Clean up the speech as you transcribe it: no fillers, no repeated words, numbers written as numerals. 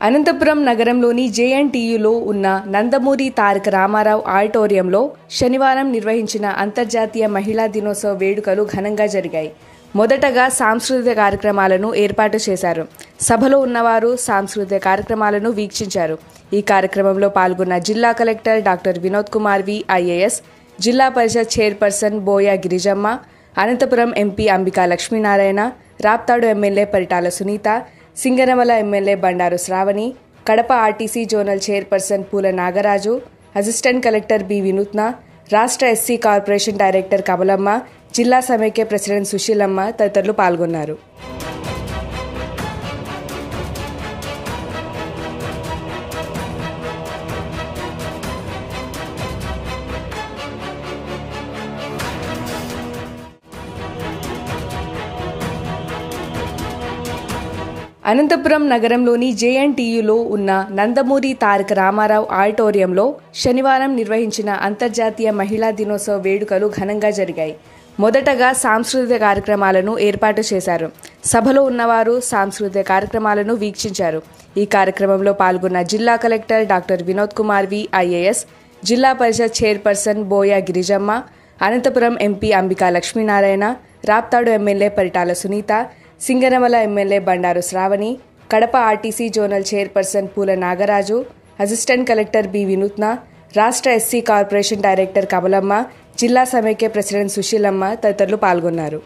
అనంతపురం నగరంలోని జేఎన్టీయూలో ఉన్న నందమూరి తారక రామారావు ఆడిటోరియంలో శనివారం నిర్వహించిన అంతర్జాతీయ మహిళా దినోత్సవ వేడుకలు ఘనంగా జరిగాయి. మొదటగా సాంస్కృతిక కార్యక్రమాలను ఏర్పాటు చేశారు. సభలో ఉన్నవారు సాంస్కృతిక కార్యక్రమాలను వీక్షించారు. ఈ కార్యక్రమంలో పాల్గొన్న జిల్లా collector doctor Vinod Kumar V IAS, Zilla Parishad chairperson Boya Girijamma, Anantapuram MP Ambika Lakshminarayana, Raptadu MLA Paritala Sunitha, Singanamala MLA Bandaru Sravani, Kadapa RTC zonal chairperson Poola Nagaraju, assistant collector B వినూత్న, రాష్ట్ర ఎస్సీ కార్పొరేషన్ డైరెక్టర్ కమలమ్మ, జిల్లా సమైక్య ప్రెసిడెంట్ సుశీలమ్మ తదితరులు పాల్గొన్నారు. అనంతపురం నగరంలోని జేఎన్టీయూలో ఉన్న నందమూరి తారక రామారావు ఆడిటోరియంలో శనివారం నిర్వహించిన అంతర్జాతీయ మహిళా దినోత్సవ వేడుకలు ఘనంగా జరిగాయి. మొదటగా సాంస్కృతిక కార్యక్రమాలను ఏర్పాటు చేశారు. సభలో ఉన్నవారు సాంస్కృతిక కార్యక్రమాలను వీక్షించారు. ఈ కార్యక్రమంలో పాల్గొన్న జిల్లా collector doctor Vinod Kumar V IAS, Zilla Parishad chairperson Boya Girijamma, Anantapuram MP Ambika Lakshminarayana, Raptadu MLA Paritala Sunitha, Singanamala MLA Bandaru Sravani, Kadapa RTC zonal chairperson Poola Nagaraju, assistant collector B వినూత్న, రాష్ట్ర ఎస్సీ కార్పొరేషన్ డైరెక్టర్ కమలమ్మ, జిల్లా సమైక్య ప్రెసిడెంట్ సుశీలమ్మ తదితరులు పాల్గొన్నారు.